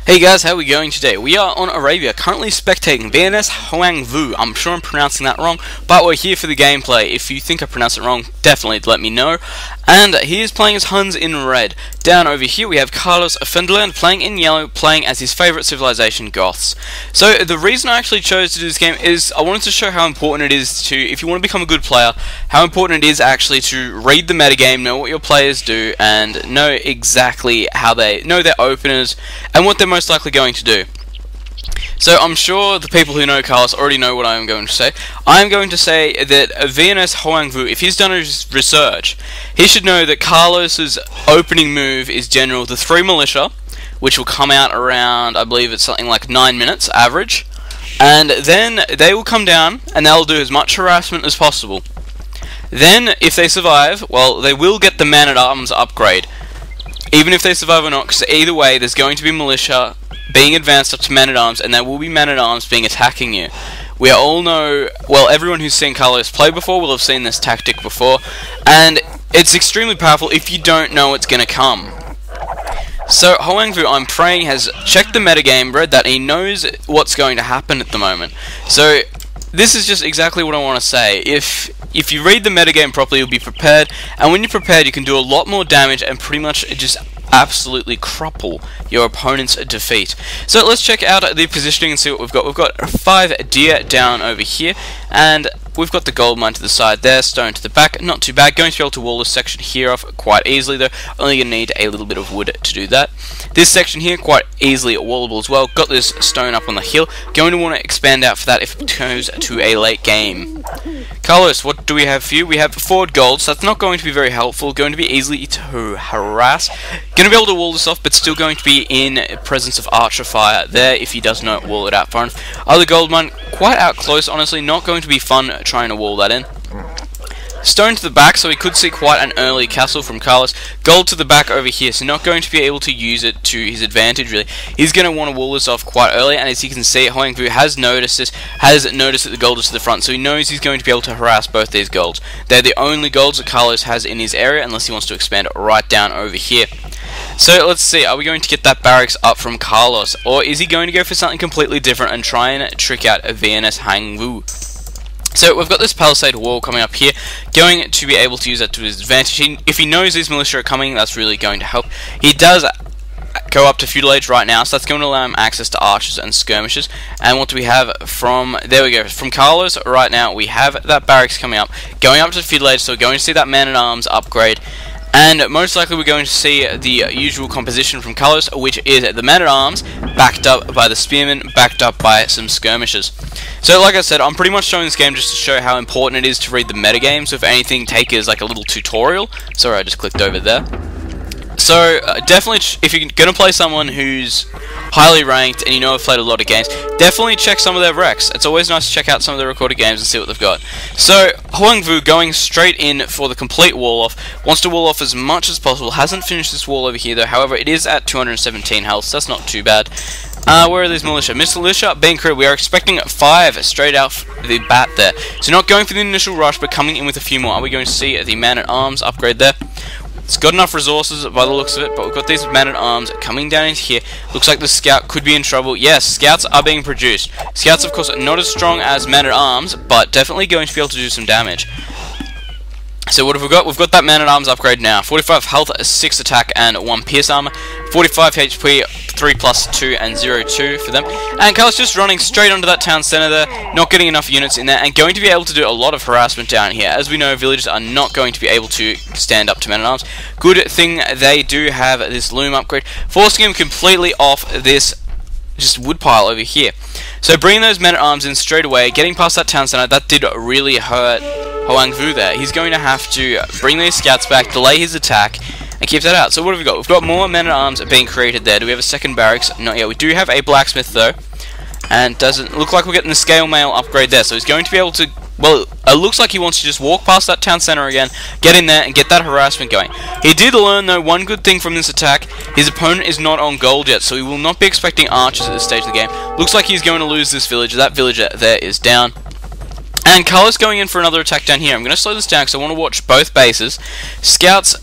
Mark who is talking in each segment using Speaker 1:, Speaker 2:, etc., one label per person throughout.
Speaker 1: Hey guys, how are we going today? We are on Arabia, currently spectating VNS Hoangvu. I'm sure I'm pronouncing that wrong, but we're here for the gameplay. If you think I pronounced it wrong, definitely let me know. And he is playing as Huns in red. Down over here we have CarlosFerdinand playing in yellow, playing as his favourite civilization, Goths. So the reason I actually chose to do this game is I wanted to show how important it is to, if you want to become a good player, how important it is actually to read the metagame, know what your players do, and know exactly how they know their openers and what they're most likely going to do. So I'm sure the people who know Carlos already know what I'm going to say. I'm going to say that VNS Hoangvu, if he's done his research, he should know that Carlos's opening move is general the 3 militia, which will come out around, I believe it's something like 9 minutes average, and then they will come down and they'll do as much harassment as possible. Then, if they survive, well, they will get the man-at-arms upgrade. Even if they survive or not, because either way, there's going to be militia being advanced up to man-at-arms, and there will be man-at-arms being attacking you. We all know, well, everyone who's seen Carlos play before will have seen this tactic before, and it's extremely powerful if you don't know it's going to come. So, Hoangvu, I'm praying, has checked the metagame, read that, and he knows what's going to happen at the moment. So, this is just exactly what I want to say. If you read the metagame properly, you'll be prepared, and when you're prepared, you can do a lot more damage and pretty much just absolutely crumple your opponent's defeat. So let's check out the positioning and see what we've got. We've got 5 deer down over here, and we've got the gold mine to the side there, stone to the back, not too bad. Going to be able to wall this section here off quite easily though, only going to need a little bit of wood to do that. This section here, quite easily wallable as well. Got this stone up on the hill, going to want to expand out for that if it goes to a late game. Carlos, what do we have for you? We have 4 gold, so that's not going to be very helpful, going to be easily to harass. Going to be able to wall this off, but still going to be in presence of archer fire there if he does not wall it out far enough. Other gold mine, quite out close, honestly, not going to be fun trying to wall that in. Stone to the back, so we could see quite an early castle from Carlos. Gold to the back over here, so not going to be able to use it to his advantage, really. He's going to want to wall this off quite early, and as you can see, Hoangvu has noticed this, has noticed that the gold is to the front, so he knows he's going to be able to harass both these golds. They're the only golds that Carlos has in his area, unless he wants to expand it right down over here. So let's see, are we going to get that barracks up from Carlos, or is he going to go for something completely different and try and trick out a VNS Hoangvu? So we've got this palisade wall coming up here, going to be able to use that to his advantage. If he knows these militia are coming, that's really going to help. He does go up to feudal age right now, so that's going to allow him access to archers and skirmishers. And what do we have from, there we go, from Carlos right now, we have that barracks coming up, going up to feudal age, so we're going to see that man-at-arms upgrade. And most likely we're going to see the usual composition from Carlos, which is the man-at-arms, backed up by the spearmen, backed up by some skirmishers. So like I said, I'm pretty much showing this game just to show how important it is to read the metagame, so if anything, take it as like a little tutorial. Sorry, I just clicked over there. So definitely, if you're going to play someone who's highly ranked and you know have played a lot of games, definitely check some of their recs. It's always nice to check out some of their recorded games and see what they've got. So Hoangvu going straight in for the complete wall off, wants to wall off as much as possible, hasn't finished this wall over here though, however it is at 217 health, so that's not too bad. Where are these militia? Militia being created, we are expecting 5 straight out the bat there. So not going for the initial rush, but coming in with a few more. Are we going to see the man-at-arms upgrade there? It's got enough resources by the looks of it, but we've got these man-at-arms coming down into here. Looks like the scout could be in trouble. Yes, scouts are being produced. Scouts, of course, are not as strong as men-at-arms, but definitely going to be able to do some damage. So what have we got? We've got that man-at-arms upgrade now. 45 health, 6 attack, and 1 pierce armor. 45 HP, 3+2 and 0-2 for them. And Carlos just running straight onto that town center there, not getting enough units in there, and going to be able to do a lot of harassment down here. As we know, villagers are not going to be able to stand up to men-at-arms. Good thing they do have this loom upgrade, forcing him completely off this just wood pile over here. So bringing those men-at-arms in straight away, getting past that town center, that did really hurt Hoangvu there. He's going to have to bring these scouts back, delay his attack, and keep that out. So what have we got? We've got more men-at-arms being created there. Do we have a second barracks? Not yet. We do have a blacksmith though, and doesn't look like we're getting the scale mail upgrade there. So he's going to be able to, well, it looks like he wants to just walk past that town center again, get in there, and get that harassment going. He did learn, though, one good thing from this attack. His opponent is not on gold yet, so he will not be expecting archers at this stage of the game. Looks like he's going to lose this village. That villager there is down. And Carlos going in for another attack down here. I'm going to slow this down because I want to watch both bases. Scouts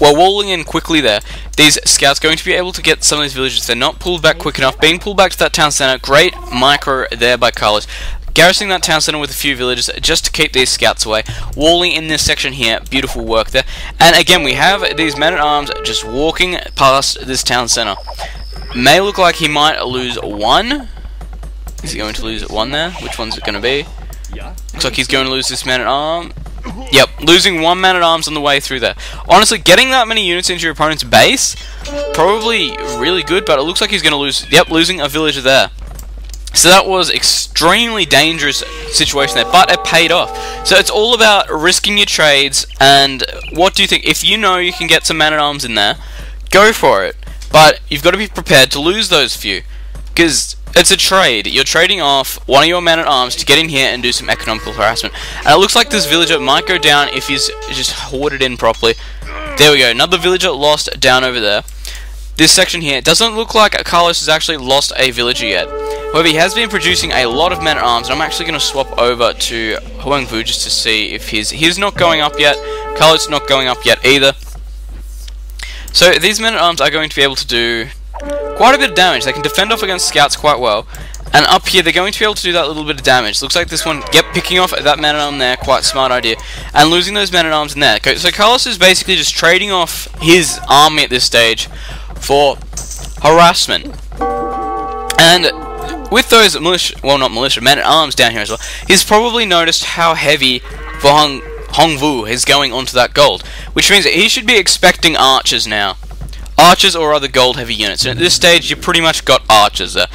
Speaker 1: Well, walling in quickly there, these scouts going to be able to get some of these villages. They're not pulled back quick enough. Being pulled back to that town center, great micro there by Carlos. Garrisoning that town center with a few villages just to keep these scouts away. Walling in this section here, beautiful work there. And again, we have these men-at-arms just walking past this town center. May look like he might lose one. Is he going to lose one there? Which one's it going to be? Looks like he's going to lose this man-at-arm. Yep, losing one man-at-arms on the way through there. Honestly, getting that many units into your opponent's base, probably really good, but it looks like he's going to lose, yep, losing a villager there. So that was extremely dangerous situation there, but it paid off. So it's all about risking your trades, and what do you think? If you know you can get some man-at-arms in there, go for it. But you've got to be prepared to lose those few, because it's a trade. You're trading off one of your men-at-arms to get in here and do some economical harassment. And it looks like this villager might go down if he's just hoarded in properly. There we go. Another villager lost down over there. This section here, it doesn't look like Carlos has actually lost a villager yet. However, he has been producing a lot of men-at-arms, and I'm actually going to swap over to Hoangvu just to see if he's not going up yet. Carlos not going up yet either. So these men-at-arms are going to be able to do quite a bit of damage. They can defend off against scouts quite well. And up here, they're going to be able to do that little bit of damage. Looks like this one, yep, picking off that man-at-arm there, quite smart idea. And losing those men-at-arms in there. So Carlos is basically just trading off his army at this stage for harassment. And with those militia, well, not militia, men-at-arms down here as well, he's probably noticed how heavy for Hoangvu is going onto that gold. Which means that he should be expecting archers now. Archers or other gold heavy units. And at this stage, you pretty much got archers there.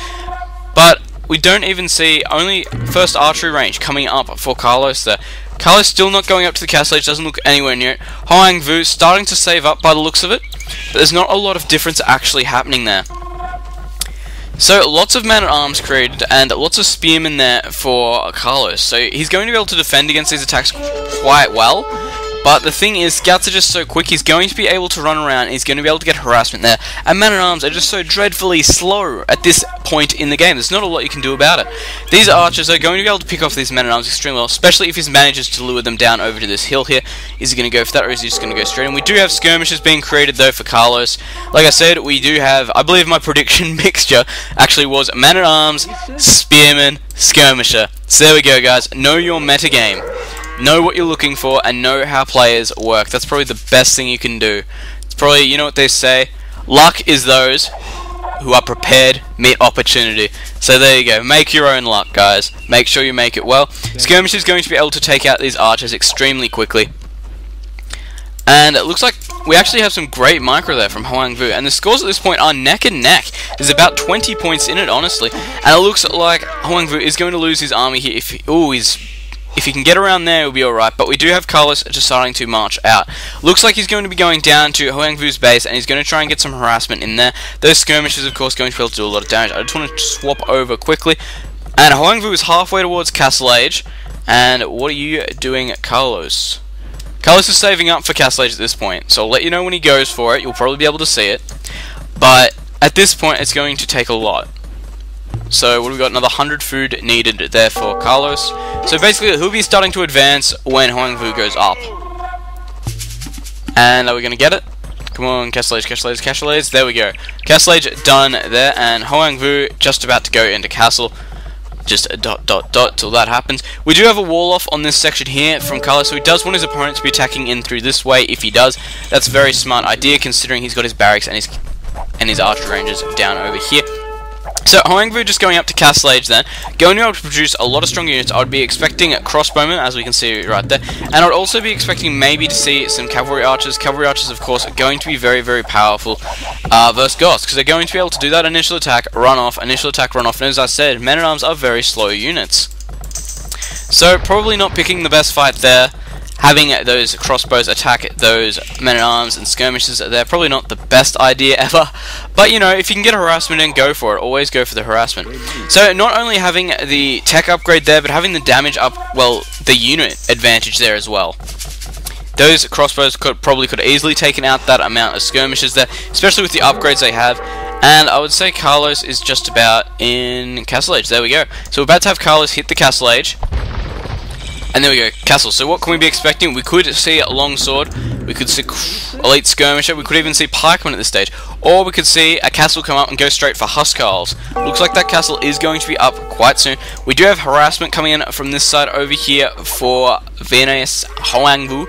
Speaker 1: But we don't even see only first archery range coming up for Carlos there. Carlos still not going up to the castle age, doesn't look anywhere near it. Hoangvu starting to save up by the looks of it, but there's not a lot of difference actually happening there. So lots of men-at-arms created and lots of spearmen there for Carlos. So he's going to be able to defend against these attacks quite well. But the thing is, scouts are just so quick, he's going to be able to run around, and he's going to be able to get harassment there. And men-at-arms are just so dreadfully slow at this point in the game. There's not a lot you can do about it. These archers are going to be able to pick off these men-at-arms extremely well, especially if he manages to lure them down over to this hill here. Is he going to go for that, or is he just going to go straight? And we do have skirmishes being created, though, for Carlos. Like I said, we do have, I believe my prediction mixture actually was men-at-arms, spearmen, skirmisher. So there we go, guys. Know your metagame. Know what you're looking for and know how players work. That's probably the best thing you can do. It's probably, you know what they say, luck is those who are prepared meet opportunity. So there you go. Make your own luck, guys. Make sure you make it well. Skirmish is going to be able to take out these archers extremely quickly. And it looks like we actually have some great micro there from Hoangvu. And the scores at this point are neck and neck. There's about 20 points in it, honestly. And it looks like Hoangvu is going to lose his army here. If he can get around there, it'll be alright, but we do have Carlos just starting to march out. Looks like he's going to be going down to Hoangvu's base, and he's going to try and get some harassment in there. Those skirmishes, of course, going to be able to do a lot of damage. I just want to swap over quickly. And Hoangvu is halfway towards Castle Age. And what are you doing, Carlos? Carlos is saving up for Castle Age at this point, so I'll let you know when he goes for it. You'll probably be able to see it. But at this point, it's going to take a lot. So what have we got? Another 100 food needed there for Carlos. So basically he'll be starting to advance when Hoangvu goes up. And are we going to get it? Come on, Castle Age, Castle Age, Castle Age. There we go. Castle Age done there, and Hoangvu just about to go into Castle. Just a ... till that happens. We do have a wall off on this section here from Carlos, so he does want his opponent to be attacking in through this way. If he does, that's a very smart idea considering he's got his barracks and his archer ranges down over here. So Hoangvu just going up to Castle Age then, going to be able to produce a lot of strong units. I would be expecting crossbowmen, as we can see right there, and I would also be expecting maybe to see some cavalry archers. Cavalry archers, of course, are going to be very, very powerful versus Goths, because they're going to be able to do that initial attack, run off, and as I said, men-at-arms are very slow units. So probably not picking the best fight there. Having those crossbows attack those men-at-arms and skirmishes, they're probably not the best idea ever. But, you know, if you can get harassment in, go for it. Always go for the harassment. So, not only having the tech upgrade there, but having the damage up, well, the unit advantage there as well. Those crossbows probably could have easily taken out that amount of skirmishes there, especially with the upgrades they have. And I would say Carlos is just about in Castle Age. There we go. So, we're about to have Carlos hit the Castle Age. And there we go, Castle. So what can we be expecting? We could see a longsword. We could see elite skirmisher. We could even see pikemen at this stage, or we could see a castle come up and go straight for huscarls. Looks like that castle is going to be up quite soon. We do have harassment coming in from this side over here for VNS Hoangvu,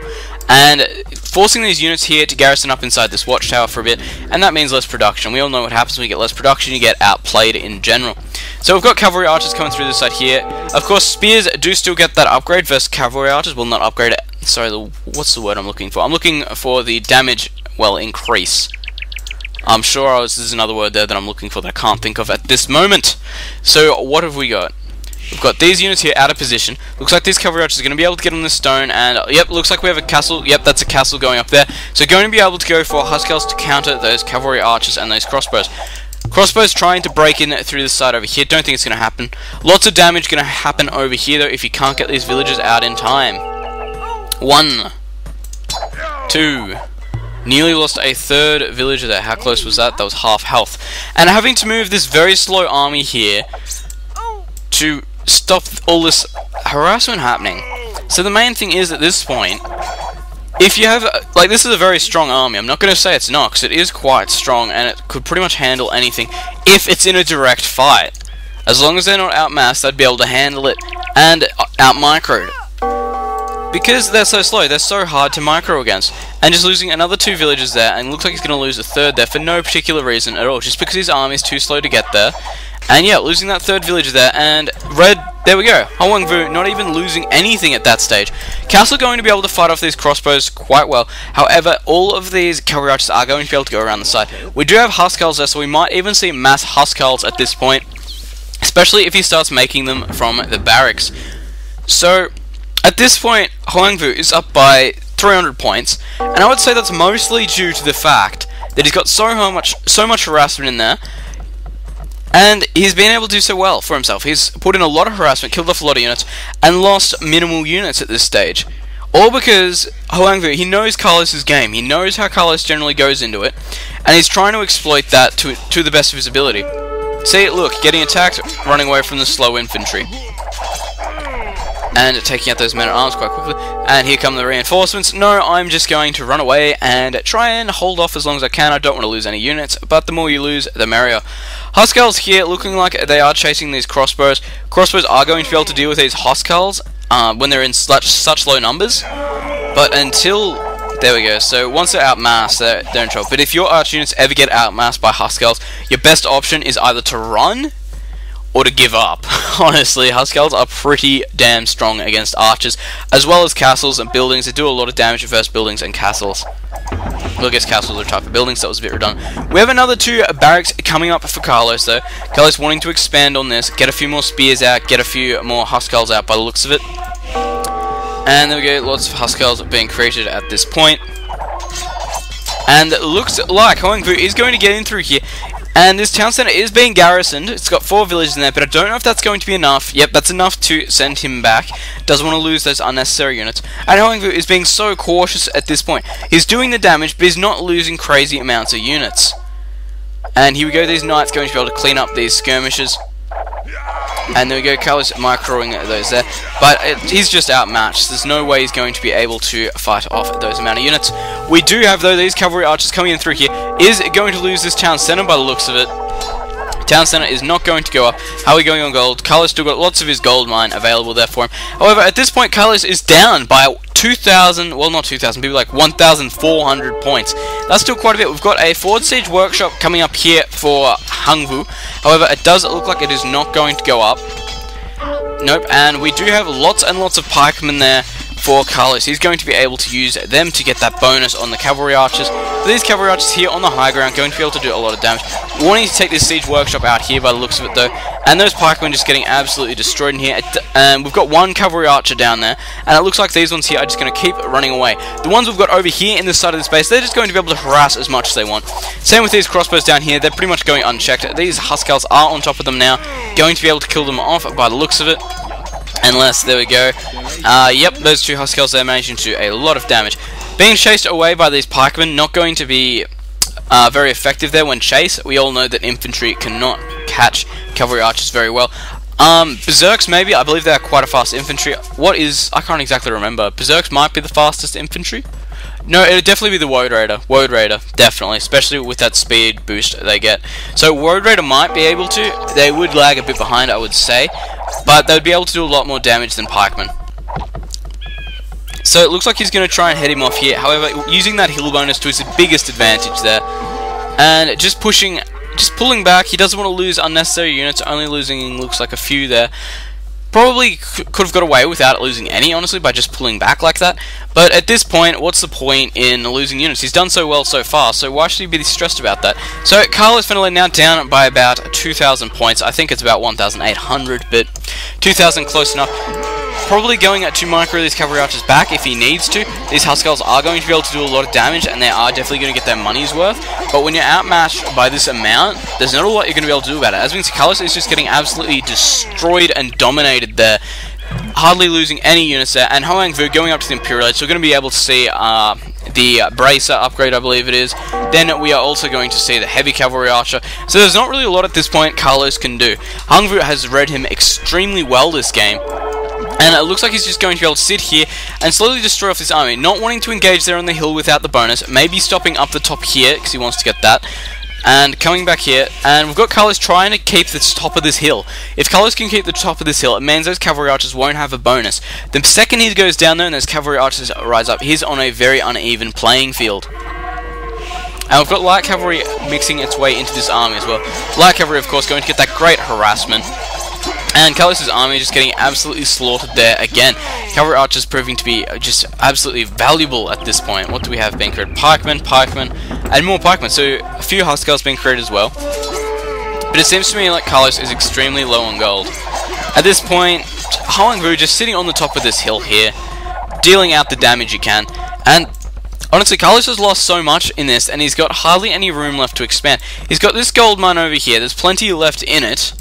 Speaker 1: and forcing these units here to garrison up inside this watchtower for a bit, and that means less production. We all know what happens when you get less production, you get outplayed in general. So we've got cavalry archers coming through this side here. Of course, spears do still get that upgrade versus cavalry archers. Will not upgrade it. Sorry, what's the word I'm looking for? I'm looking for the damage, well, increase. I'm sure there's another word there that I'm looking for that I can't think of at this moment. So what have we got? We've got these units here out of position. Looks like these cavalry archers are going to be able to get on this stone, and yep, looks like we have a castle. Yep, that's a castle going up there. So going to be able to go for huscarls to counter those cavalry archers and those crossbows. Crossbows trying to break in through this side over here. Don't think it's going to happen. Lots of damage going to happen over here though if you can't get these villagers out in time. 1, 2. Nearly lost a third villager there. How close was that? That was half health. And having to move this very slow army here to stop all this harassment happening. So the main thing is at this point, if you have, like, this is a very strong army. I'm not going to say it's not, because it is quite strong, and it could pretty much handle anything if it's in a direct fight. As long as they're not outmassed, they'd be able to handle it and out-microed. Because they're so slow, they're so hard to micro against. And just losing another 2 villagers there, and looks like he's going to lose a third there for no particular reason at all, just because his army is too slow to get there. And yeah, losing that third villager there, and red, there we go. Hoangvu not even losing anything at that stage. Castle going to be able to fight off these crossbows quite well. However, all of these cavalry archers are going to be able to go around the side. We do have huscarls there, so we might even see mass huscarls at this point, especially if he starts making them from the barracks. So at this point, Hoangvu is up by 300 points, and I would say that's mostly due to the fact that he's got so much harassment in there, and he's been able to do so well for himself. He's put in a lot of harassment, killed off a lot of units, and lost minimal units at this stage. All because Hoangvu, he knows Carlos's game. He knows how Carlos generally goes into it, and he's trying to exploit that to the best of his ability. See, look, getting attacked, running away from the slow infantry, and taking out those men-at-arms quite quickly. And here come the reinforcements. No, I'm just going to run away and try and hold off as long as I can. I don't want to lose any units, but the more you lose, the merrier. Huscarls here looking like they are chasing these crossbows. Crossbows are going to be able to deal with these huscarls when they're in such low numbers. But until... there we go. So once they're outmassed, they're in trouble. But if your arch units ever get outmassed by huscarls, your best option is either to run or to give up. Honestly, huscarls are pretty damn strong against archers, as well as castles and buildings. They do a lot of damage versus buildings and castles. Well, I guess castles are a type of buildings, so that was a bit redundant. We have another 2 barracks coming up for Carlos, though. Carlos wanting to expand on this, get a few more spears out, get a few more huscarls out by the looks of it. And there we go, lots of huscarls being created at this point. And it looks like Hoangvu is going to get in through here. And this town centre is being garrisoned. It's got 4 villages in there, but I don't know if that's going to be enough. Yep, that's enough to send him back. Doesn't want to lose those unnecessary units. And Hoangvu is being so cautious at this point. He's doing the damage, but he's not losing crazy amounts of units. And here we go, these knights going to be able to clean up these skirmishes. And there we go, Carlos microing those there. But he's just outmatched. There's no way he's going to be able to fight off those amount of units. We do have, though, these cavalry archers coming in through here. Is going to lose this town centre by the looks of it. Town centre is not going to go up. How are we going on gold? Carlos still got lots of his gold mine available there for him. However, at this point, Carlos is down by 2,000, well, not 2,000, maybe like 1,400 points. That's still quite a bit. We've got a forward siege workshop coming up here for Hoangvu. However, it does look like it is not going to go up. Nope, and we do have lots and lots of pikemen there for Carlos. He's going to be able to use them to get that bonus on the cavalry archers. These cavalry archers here on the high ground going to be able to do a lot of damage. Wanting to take this siege workshop out here by the looks of it, though, and those pikemen just getting absolutely destroyed in here. And we've got 1 cavalry archer down there, and it looks like these ones here are just going to keep running away. The ones we've got over here in this side of the base, they're just going to be able to harass as much as they want. Same with these crossbows down here, they're pretty much going unchecked. These huscarls are on top of them now, going to be able to kill them off by the looks of it. Unless, there we go. Yep, those 2 huscarls there managing to do a lot of damage. Being chased away by these pikemen, not going to be very effective there when chased. We all know that infantry cannot catch cavalry archers very well. Berserks, maybe. I believe they are quite a fast infantry. I can't exactly remember. Berserks might be the fastest infantry. No, it would definitely be the Woad Raider. Woad Raider, definitely, especially with that speed boost they get. So Woad Raider might be able to. They would lag a bit behind, I would say, but they would be able to do a lot more damage than Pikeman. So it looks like he's going to try and head him off here. However, using that heal bonus to his biggest advantage there, and just pulling back. He doesn't want to lose unnecessary units. Only losing looks like a few there. Probably could have got away without losing any, honestly, by just pulling back like that. But at this point, what's the point in losing units? He's done so well so far, so why should he be stressed about that? So CarlosFerdinand now down by about 2,000 points. I think it's about 1,800, but 2,000 close enough. Probably going to micro these cavalry archers back if he needs to. These Huskarls are going to be able to do a lot of damage, and they are definitely going to get their money's worth. But when you're outmatched by this amount, there's not a lot you're going to be able to do about it. As we can see, Carlos is just getting absolutely destroyed and dominated there, hardly losing any units there. And Hoangvu going up to the Imperial Age, so we're going to be able to see the Bracer upgrade, I believe it is. Then we are also going to see the Heavy Cavalry Archer. So there's not really a lot at this point Carlos can do. Hoangvu has read him extremely well this game. And it looks like he's just going to be able to sit here and slowly destroy off this army. Not wanting to engage there on the hill without the bonus. Maybe stopping up the top here, because he wants to get that. And coming back here. And we've got Carlos trying to keep the top of this hill. If Carlos can keep the top of this hill, it means those cavalry archers won't have a bonus. The second he goes down there and those cavalry archers rise up, he's on a very uneven playing field. And we've got light cavalry mixing its way into this army as well. Light cavalry, of course, going to get that great harassment. And Carlos' army just getting absolutely slaughtered there again. Cavalry archers proving to be just absolutely valuable at this point. What do we have being created? Pikemen, and more pikemen. So a few Huskarls being created as well. But it seems to me like Carlos is extremely low on gold. At this point, Hoangvu just sitting on the top of this hill here, dealing out the damage he can. And honestly, Carlos has lost so much in this, and he's got hardly any room left to expand. He's got this gold mine over here. There's plenty left in it.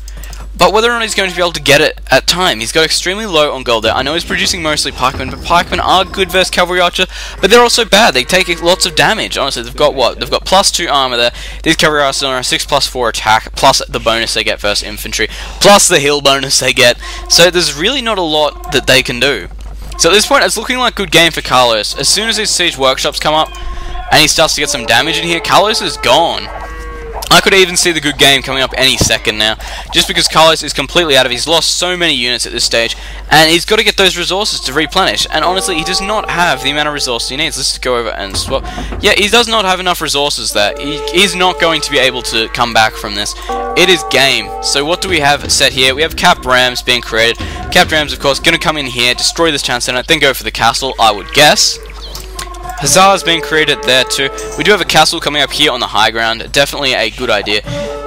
Speaker 1: But whether or not he's going to be able to get it at time, he's got extremely low on gold there. I know he's producing mostly pikemen, but pikemen are good versus cavalry archer, but they're also bad. They take lots of damage. Honestly, they've got what? They've got +2 armor there. These cavalry archers are a 6+4 attack, plus the bonus they get versus infantry, plus the heal bonus they get. So there's really not a lot that they can do. So at this point, it's looking like a good game for Carlos. As soon as these siege workshops come up, and he starts to get some damage in here, Carlos is gone. I could even see the good game coming up any second now, just because Carlos is completely out of it. He's lost so many units at this stage, and he's got to get those resources to replenish, and honestly, he does not have the amount of resources he needs. Let's just go over and swap. Yeah, he does not have enough resources there. He's not going to be able to come back from this. It is game. So what do we have set here? We have capped rams being created. Capped rams, of course, going to come in here, destroy this town center, then go for the castle, I would guess. Hussars being created there too. We do have a castle coming up here on the high ground. Definitely a good idea.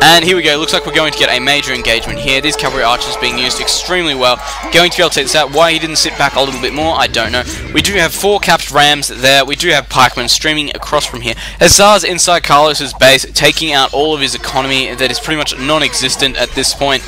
Speaker 1: And here we go. Looks like we're going to get a major engagement here. These cavalry archers being used extremely well. Going to be able to take this out. Why he didn't sit back a little bit more, I don't know. We do have 4 capped rams there. We do have pikemen streaming across from here. Hussars inside Carlos's base, taking out all of his economy that is pretty much non-existent at this point.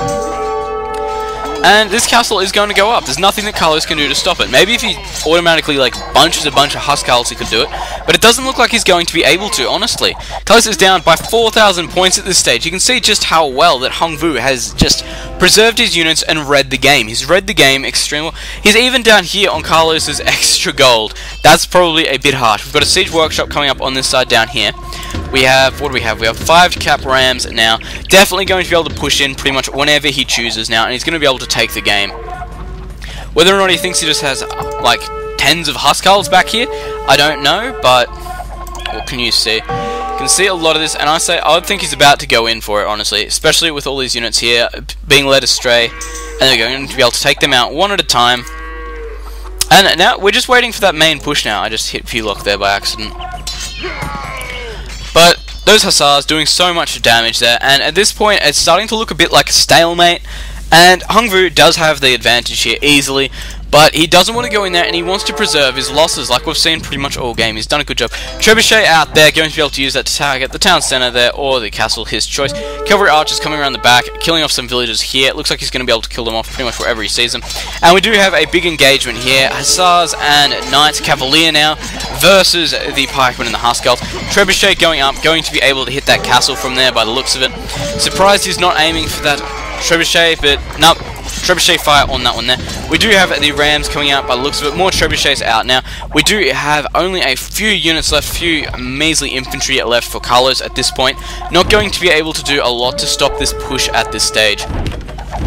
Speaker 1: And this castle is going to go up. There's nothing that Carlos can do to stop it. Maybe if he automatically bunches a bunch of Huskarls, he could do it. But it doesn't look like he's going to be able to, honestly. Carlos is down by 4,000 points at this stage. You can see just how well that Hoangvu has just preserved his units and read the game. He's read the game extremely well. He's even down here on Carlos's extra gold. That's probably a bit harsh. We've got a siege workshop coming up on this side down here. We have, what do we have? We have 5 cap rams now. Definitely going to be able to push in pretty much whenever he chooses now, and he's going to be able to take the game. Whether or not he thinks he just has, tens of Huskarls back here, I don't know, but what can you see? You can see a lot of this, and I would think he's about to go in for it, honestly, especially with all these units here being led astray, and they're going to be able to take them out one at a time. And now, we're just waiting for that main push now. I just hit P-lock there by accident. But those Hussars doing so much damage there, and at this point it's starting to look a bit like a stalemate, and Hoangvu does have the advantage here easily, but he doesn't want to go in there, and he wants to preserve his losses like we've seen pretty much all game. He's done a good job. Trebuchet out there, going to be able to use that to target the town center there, or the castle, his choice. Cavalry archers coming around the back, killing off some villagers here. It looks like he's going to be able to kill them off pretty much wherever he sees them. And we do have a big engagement here. Hussars and Knights Cavalier now, versus the pikemen and the Huskarls. Trebuchet going up, going to be able to hit that castle from there by the looks of it. Surprised he's not aiming for that Trebuchet, but nope. trebuchet fire on that one there. We do have the Rams coming out by the looks of it. More trebuchets out now. We do have only a few units left, few measly infantry left for Carlos at this point. Not going to be able to do a lot to stop this push at this stage.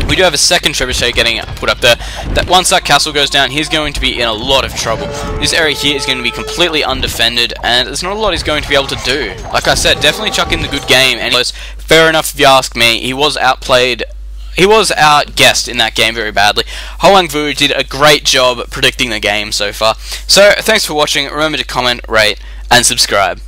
Speaker 1: We do have a second trebuchet getting put up there. That once that castle goes down, he's going to be in a lot of trouble. This area here is going to be completely undefended, and there's not a lot he's going to be able to do. Like I said, definitely chuck in the good game, and fair enough if you ask me. He was outplayed. He was outguessed in that game very badly. Hoangvu did a great job predicting the game so far. So, thanks for watching. Remember to comment, rate, and subscribe.